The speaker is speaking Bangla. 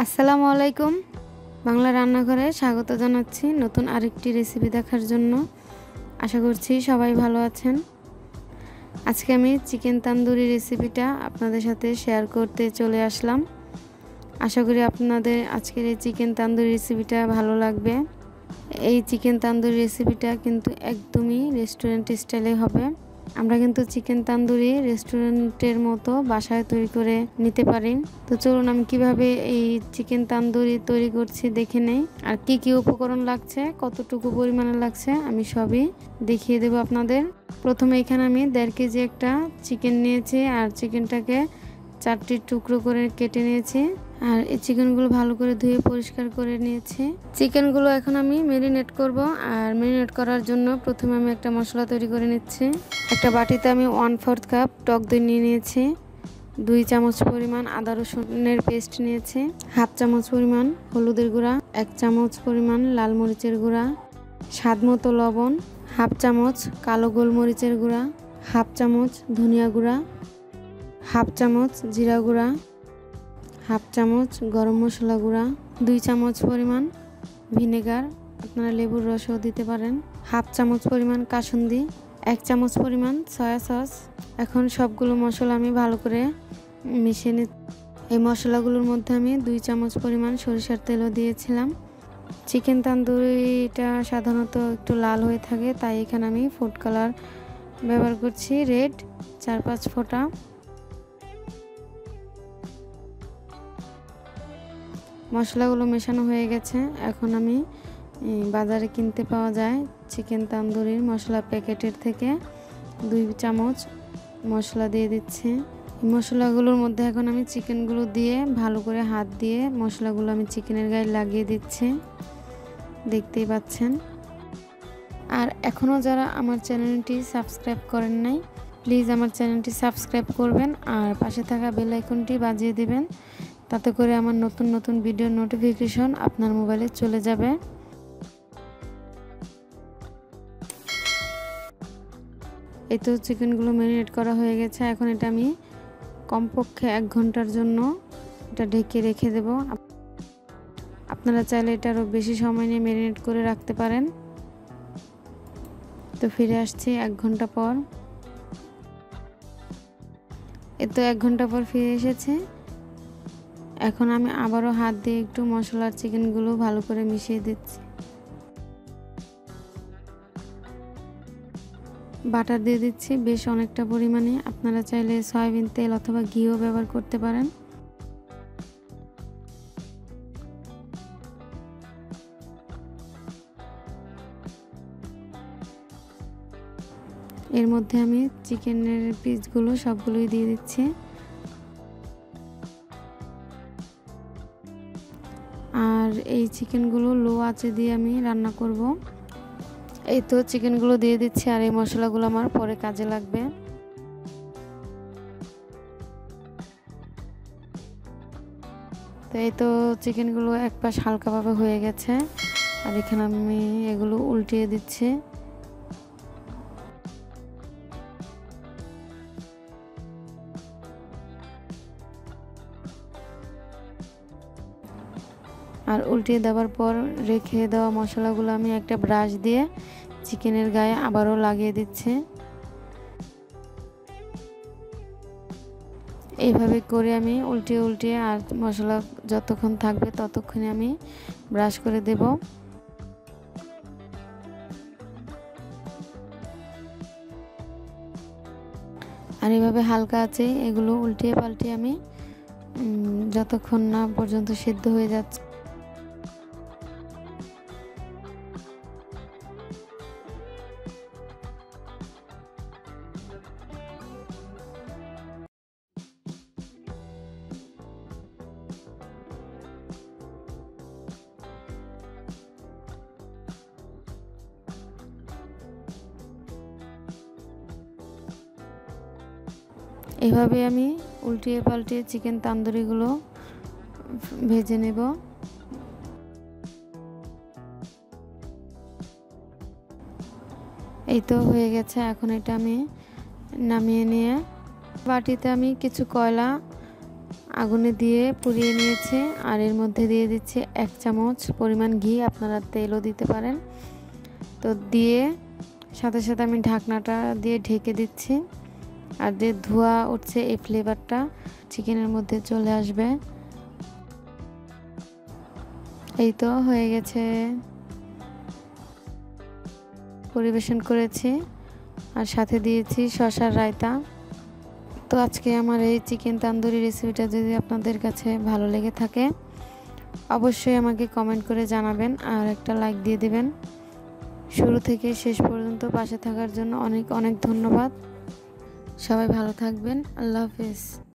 আসসালামু আলাইকুম। বাংলা রান্নাঘরে স্বাগত জানাচ্ছি নতুন আরেকটি রেসিপি দেখার জন্য। আশা করছি সবাই ভালো আছেন। আজকে আমি চিকেন তান্দুরি রেসিপিটা আপনাদের সাথে শেয়ার করতে চলে আসলাম। আশা করি আপনাদের আজকের এই চিকেন তান্দুরি রেসিপিটা ভালো লাগবে। এই চিকেন তান্দুরি রেসিপিটা কিন্তু একদমই রেস্টুরেন্ট স্টাইলে হবে। আমরা কিন্তু চিকেন তান্দুরি রেস্টুরেন্টের মতো বাসায় তৈরি করে নিতে পারি। তো চলুন আমি কিভাবে এই চিকেন তান্দুরি তৈরি করছি দেখে নেই। আর কি কি উপকরণ লাগছে, কতটুকু পরিমাণে লাগছে আমি সবই দেখিয়ে দেব আপনাদের। প্রথমে এখানে আমি 1.5 কেজি একটা চিকেন নিয়েছি আর চিকেনটাকে 4টি টুকরো করে কেটে নিয়েছি। আর এই চিকেনগুলো ভালো করে ধুয়ে পরিষ্কার করে নিয়েছি। চিকেনগুলো এখন আমি ম্যারিনেট করব। আর ম্যারিনেট করার জন্য প্রথমে আমি একটা মশলা তৈরি করে নিচ্ছি। একটা বাটিতে আমি 1/4 কাপ টক দই নিয়ে নিয়েছি, 2 চামচ পরিমাণ আদা রসুনের পেস্ট নিয়েছি, 1/2 চামচ পরিমাণ হলুদের গুঁড়া, 1 চামচ পরিমাণ লাল মরিচের গুঁড়া, স্বাদ মতো লবণ, 1/2 চামচ কালো গোলমরিচের গুঁড়া, 1/2 চামচ ধনিয়া গুঁড়া, 1/2 চামচ জিরা গুঁড়া, 1/2 চামচ গরম মশলা গুঁড়া, 2 চামচ পরিমাণ ভিনেগার, আপনারা লেবুর রসও দিতে পারেন, 1/2 চামচ পরিমাণ কাসুন্দি, 1 চামচ পরিমাণ সয়া সস। এখন সবগুলো মশলা আমি ভালো করে মিশিয়ে নিই। এই মশলাগুলোর মধ্যে আমি 2 চামচ পরিমাণ সরিষার তেলও দিয়েছিলাম। চিকেন তান্দুরিটা সাধারণত একটু লাল হয়ে থাকে, তাই এখানে আমি ফুড কালার ব্যবহার করছি, রেড 4-5 ফোঁটা। মশলাগুলো মেশানো হয়ে গেছে। এখন আমি বাজারে কিনতে পাওয়া যায় চিকেন তান্দুরির মশলা প্যাকেটের থেকে 2 চামচ মশলা দিয়ে দিচ্ছি। মশলাগুলোর মধ্যে এখন আমি চিকেনগুলো দিয়ে ভালো করে হাত দিয়ে মশলাগুলো আমি চিকেনের গায়ে লাগিয়ে দিচ্ছি, দেখতেই পাচ্ছেন। আর এখনও যারা আমার চ্যানেলটি সাবস্ক্রাইব করেন নাই, প্লিজ আমার চ্যানেলটি সাবস্ক্রাইব করবেন আর পাশে থাকা বেল আইকনটি বাজিয়ে দিবেন, তাতে করে আমার নতুন নতুন ভিডিওর নোটিফিকেশন আপনার মোবাইলে চলে যাবে। এই তো চিকেনগুলো ম্যারিনেট করা হয়ে গেছে। এখন এটা আমি কমপক্ষে 1 ঘন্টার জন্য এটা ঢেকে রেখে দেব। আপনারা চাইলে এটা আরও বেশি সময় নিয়ে ম্যারিনেট করে রাখতে পারেন। তো ফিরে আসছি 1 ঘন্টা পর। এই তো 1 ঘন্টা পর ফিরে এসেছে। এখন আমি আবারও হাত দিয়ে একটু মশলার চিকেনগুলো ভালো করে মিশিয়ে দিচ্ছি। বাটার দিয়ে দিচ্ছি বেশ অনেকটা পরিমাণে। আপনারা চাইলে সয়াবিন তেল অথবা ঘিও ব্যবহার করতে পারেন। এর মধ্যে আমি চিকেনের পিসগুলো সবগুলোই দিয়ে দিচ্ছি। আর এই চিকেনগুলো লো আঁচে দিয়ে আমি রান্না করব। এই তো চিকেনগুলো দিয়ে দিচ্ছি আর এই মশলাগুলো আমার পরে কাজে লাগবে। তো এই তো চিকেনগুলো এক পাশ হালকাভাবে হয়ে গেছে আর এখানে আমি এগুলো উল্টিয়ে দিচ্ছি। আর উল্টিয়ে দেওয়ার পর রেখে দেওয়া মশলাগুলো আমি একটা ব্রাশ দিয়ে চিকেনের গায়ে আবারও লাগিয়ে দিচ্ছি। এইভাবে করে আমি উল্টিয়ে উল্টিয়ে আর মশলা যতক্ষণ থাকবে ততক্ষণে আমি ব্রাশ করে দেব। আর এভাবে হালকা আছে এগুলো উল্টিয়ে পাল্টিয়ে আমি যতক্ষণ না পর্যন্ত সিদ্ধ হয়ে যাচ্ছে। এভাবে আমি উল্টিয়ে পাল্টিয়ে চিকেন তান্দুরিগুলো ভেজে নেব। এই তো হয়ে গেছে। এখন এটা আমি নামিয়ে নিয়ে বাটিতে আমি কিছু কয়লা আগুনে দিয়ে পুড়িয়ে নিয়েছি। আর এর মধ্যে দিয়ে দিচ্ছি 1 চামচ পরিমাণ ঘি, আপনারা তেলও দিতে পারেন। তো দিয়ে সাথে সাথে আমি ঢাকনাটা দিয়ে ঢেকে দিচ্ছি। আর যে ধোঁয়া উঠছে এই ফ্লেভারটা চিকেনের মধ্যে চলে আসবে। এই তো হয়ে গেছে, পরিবেশন করেছি আর সাথে দিয়েছি শসার রায়তা। তো আজকে আমার এই চিকেন তান্দুরি রেসিপিটা যদি আপনাদের কাছে ভালো লেগে থাকে অবশ্যই আমাকে কমেন্ট করে জানাবেন আর একটা লাইক দিয়ে দিবেন। শুরু থেকে শেষ পর্যন্ত পাশে থাকার জন্য অনেক অনেক ধন্যবাদ। সবাই ভালো থাকবেন। আল্লাহ হাফেজ।